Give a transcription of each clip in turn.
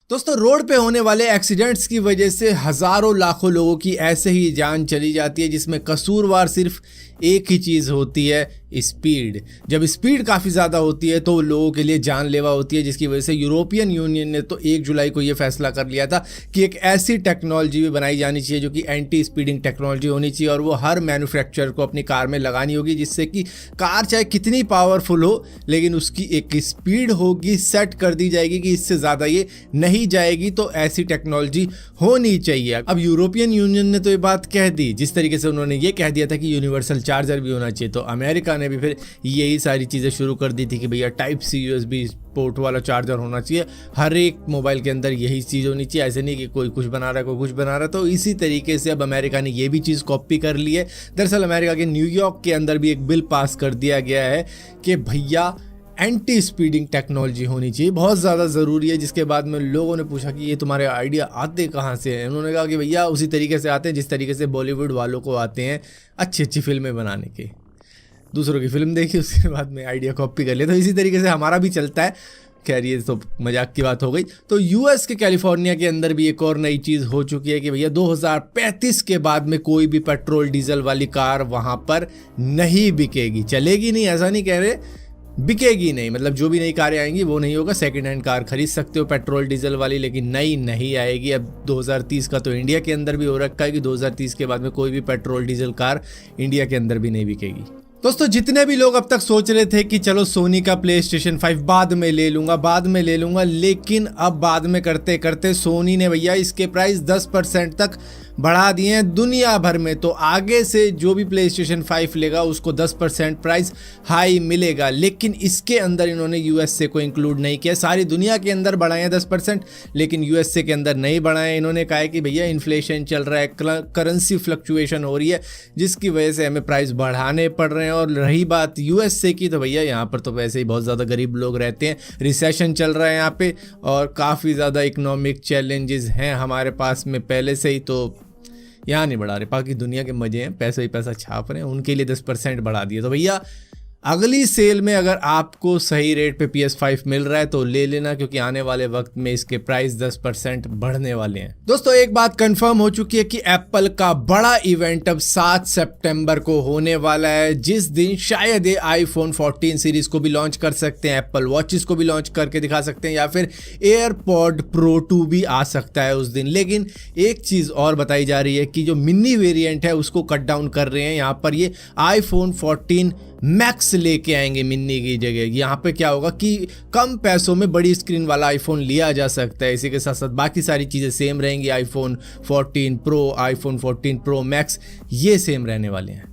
दोस्तों, रोड पे होने वाले एक्सीडेंट्स की वजह से हजारों लाखों लोगों की ऐसे ही जान चली जाती है, जिसमें कसूरवार सिर्फ एक ही चीज़ होती है, स्पीड। जब स्पीड काफ़ी ज़्यादा होती है तो लोगों के लिए जानलेवा होती है, जिसकी वजह से यूरोपियन यूनियन ने तो 1 जुलाई को ये फैसला कर लिया था कि एक ऐसी टेक्नोलॉजी भी बनाई जानी चाहिए जो कि एंटी स्पीडिंग टेक्नोलॉजी होनी चाहिए, और वो हर मैन्युफैक्चरर को अपनी कार में लगानी होगी, जिससे कि कार चाहे कितनी पावरफुल हो लेकिन उसकी एक स्पीड होगी, सेट कर दी जाएगी कि इससे ज़्यादा ये नहीं जाएगी। तो ऐसी टेक्नोलॉजी होनी चाहिए। अब यूरोपियन यूनियन ने तो ये बात कह दी, जिस तरीके से उन्होंने ये कह दिया था कि यूनिवर्सल चार्जर भी होना चाहिए, तो अमेरिका ने भी फिर यही सारी चीज़ें शुरू कर दी थी कि भैया टाइप सी USB पोर्ट वाला चार्जर होना चाहिए, हर एक मोबाइल के अंदर यही चीज़ होनी चाहिए। ऐसे नहीं कि कोई कुछ बना रहा है कोई कुछ बना रहा है। तो इसी तरीके से अब अमेरिका ने ये भी चीज़ कॉपी कर ली है। दरअसल अमेरिका के न्यूयॉर्क के अंदर भी एक बिल पास कर दिया गया है कि भैया एंटी स्पीडिंग टेक्नोलॉजी होनी चाहिए, बहुत ज़्यादा ज़रूरी है। जिसके बाद में लोगों ने पूछा कि ये तुम्हारे आइडिया आते कहाँ से हैं। उन्होंने कहा कि भैया उसी तरीके से आते हैं जिस तरीके से बॉलीवुड वालों को आते हैं अच्छी अच्छी फिल्में बनाने के। दूसरों की फिल्म देखी, उसके बाद में आइडिया कॉपी कर लिया। तो इसी तरीके से हमारा भी चलता है। खैर, ये तो मजाक की बात हो गई। तो यूएस के कैलिफोर्निया के अंदर भी एक और नई चीज़ हो चुकी है कि भैया 2035 के बाद में कोई भी पेट्रोल डीजल वाली कार वहाँ पर नहीं बिकेगी। चलेगी नहीं ऐसा नहीं कह रहे, बिकेगी नहीं, मतलब जो भी नई कारें आएंगी वो नहीं होगा। सेकंड हैंड कार खरीद सकते हो पेट्रोल डीजल वाली, लेकिन नई नहीं आएगी। अब 2030 का तो इंडिया के अंदर भी हो रखा है कि 2030 के बाद में कोई भी पेट्रोल डीजल कार इंडिया के अंदर भी नहीं बिकेगी। दोस्तों, जितने भी लोग अब तक सोच रहे थे कि चलो सोनी का PlayStation 5 बाद में ले लूंगा, लेकिन अब बाद में करते करते सोनी ने भैया इसके प्राइस 10% तक बढ़ा दिए हैं दुनिया भर में। तो आगे से जो भी PlayStation 5 लेगा उसको 10% प्राइस हाई मिलेगा, लेकिन इसके अंदर इन्होंने USA को इंक्लूड नहीं किया। सारी दुनिया के अंदर बढ़ाए हैं 10%, लेकिन USA के अंदर नहीं बढ़ाए। इन्होंने कहा है कि भैया इन्फ्लेशन चल रहा है, करेंसी फ्लक्चुएशन हो रही है, जिसकी वजह से हमें प्राइस बढ़ाने पड़ रहे हैं। और रही बात USA की, तो भैया यहाँ पर तो वैसे ही बहुत ज़्यादा गरीब लोग रहते हैं, रिसेशन चल रहा है यहाँ पे, और काफ़ी ज़्यादा इकोनॉमिक चैलेंजेस हैं हमारे पास में पहले से ही, तो यहाँ नहीं बढ़ा रहे। बाकी दुनिया के मजे हैं, पैसा ही पैसा छाप रहे हैं, उनके लिए 10% बढ़ा दिए। तो भैया अगली सेल में अगर आपको सही रेट पे PS5 मिल रहा है तो ले लेना, क्योंकि आने वाले वक्त में इसके प्राइस 10% बढ़ने वाले हैं। दोस्तों, एक बात कंफर्म हो चुकी है कि एप्पल का बड़ा इवेंट अब 7 सितंबर को होने वाला है, जिस दिन शायद ये iPhone 14 सीरीज को भी लॉन्च कर सकते हैं, एप्पल वॉचेस को भी लॉन्च करके दिखा सकते हैं, या फिर एयरपॉड Pro 2 भी आ सकता है उस दिन। लेकिन एक चीज़ और बताई जा रही है कि जो मिनी वेरिएंट है उसको कट डाउन कर रहे हैं। यहाँ पर ये iPhone 14 मैक्स लेके आएंगे मिनी की जगह। यहाँ पे क्या होगा कि कम पैसों में बड़ी स्क्रीन वाला आईफोन लिया जा सकता है। इसी के साथ साथ बाकी सारी चीज़ें सेम रहेंगी। iPhone 14 Pro, iPhone 14 Pro Max ये सेम रहने वाले हैं,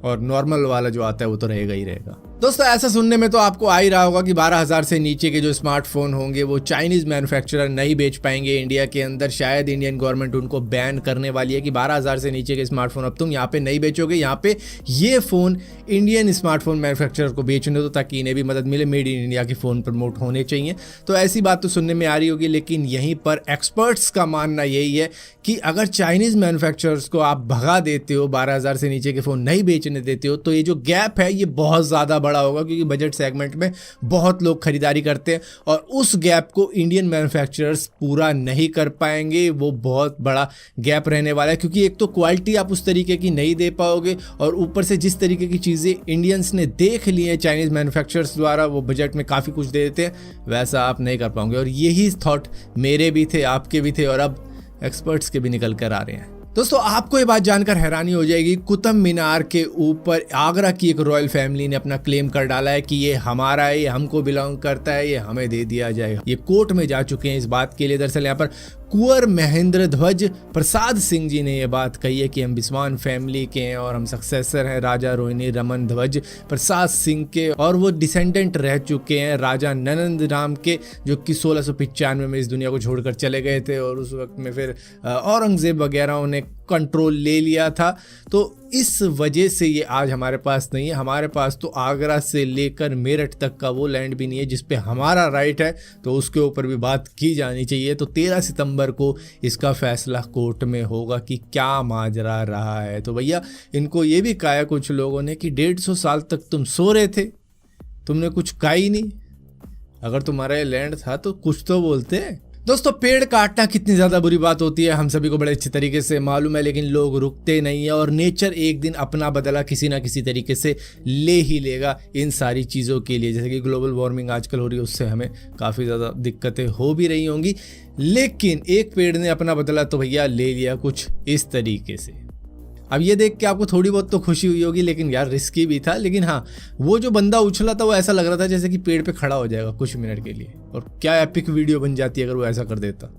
और नॉर्मल वाला जो आता है वो तो रहेगा ही रहेगा। दोस्तों, ऐसा सुनने में तो आपको आ ही रहा होगा कि 12,000 से नीचे के जो स्मार्टफोन होंगे वो चाइनीज़ मैन्युफैक्चरर नहीं बेच पाएंगे इंडिया के अंदर। शायद इंडियन गवर्नमेंट उनको बैन करने वाली है कि 12,000 से नीचे के स्मार्टफोन अब तुम यहाँ पे नहीं बेचोगे। यहाँ पे ये फ़ोन इंडियन स्मार्टफोन मैन्युफैक्चरर को बेचने दो, ताकि इन्हें भी मदद मिले। मेड इन इंडिया के फ़ोन प्रमोट होने चाहिए। तो ऐसी बात तो सुनने में आ रही होगी, लेकिन यहीं पर एक्सपर्ट्स का मानना यही है कि अगर चाइनीज़ मैन्युफैक्चरर्स को आप भगा देते हो, 12,000 से नीचे के फ़ोन नहीं बेचने देते हो, तो ये जो गैप है ये बहुत ज़्यादा बड़ा होगा, क्योंकि बजट सेगमेंट में बहुत लोग खरीदारी करते हैं, और उस गैप को इंडियन मैन्युफैक्चरर्स पूरा नहीं कर पाएंगे। वो बहुत बड़ा गैप रहने वाला है, क्योंकि एक तो क्वालिटी आप उस तरीके की नहीं दे पाओगे, और ऊपर से जिस तरीके की चीज़ें इंडियंस ने देख ली है चाइनीज़ मैन्युफैक्चरर्स द्वारा, वो बजट में काफ़ी कुछ दे देते हैं, वैसा आप नहीं कर पाओगे। और यही थॉट मेरे भी थे, आपके भी थे, और अब एक्सपर्ट्स के भी निकल कर आ रहे हैं। दोस्तों, आपको ये बात जानकर हैरानी हो जाएगी, कुतुब मीनार के ऊपर आगरा की एक रॉयल फैमिली ने अपना क्लेम कर डाला है कि ये हमारा है, ये हमको बिलोंग करता है, ये हमें दे दिया जाएगा। ये कोर्ट में जा चुके हैं इस बात के लिए। दरअसल यहाँ पर कुंवर महेंद्र ध्वज प्रसाद सिंह जी ने ये बात कही है कि हम बिस्वान फैमिली के हैं और हम सक्सेसर हैं राजा रोहिणी रमन ध्वज प्रसाद सिंह के, और वो डिसेंडेंट रह चुके हैं राजा ननंद राम के, जो कि 1695 में इस दुनिया को छोड़कर चले गए थे, और उस वक्त में फिर औरंगजेब वगैरह ने कंट्रोल ले लिया था। तो इस वजह से ये आज हमारे पास नहीं है। हमारे पास तो आगरा से लेकर मेरठ तक का वो लैंड भी नहीं है जिस पे हमारा राइट है, तो उसके ऊपर भी बात की जानी चाहिए। तो 13 सितंबर को इसका फैसला कोर्ट में होगा कि क्या माजरा रहा है। तो भैया इनको ये भी कहा कुछ लोगों ने कि 150 साल तक तुम सो रहे थे, तुमने कुछ कहा ही नहीं। अगर तुम्हारा ये लैंड था तो कुछ तो बोलते। दोस्तों पेड़ काटना कितनी ज़्यादा बुरी बात होती है हम सभी को बड़े अच्छे तरीके से मालूम है, लेकिन लोग रुकते नहीं है और नेचर एक दिन अपना बदला किसी ना किसी तरीके से ले ही लेगा इन सारी चीज़ों के लिए। जैसे कि ग्लोबल वार्मिंग आजकल हो रही है, उससे हमें काफ़ी ज़्यादा दिक्कतें हो भी रही होंगी, लेकिन एक पेड़ ने अपना बदला तो भैया ले लिया कुछ इस तरीके से। अब ये देख के आपको थोड़ी बहुत तो खुशी हुई होगी, लेकिन यार रिस्की भी था। लेकिन हाँ, वो जो बंदा उछला था वो ऐसा लग रहा था जैसे कि पेड़ पे खड़ा हो जाएगा कुछ मिनट के लिए, और क्या एपिक वीडियो बन जाती है अगर वो ऐसा कर देता।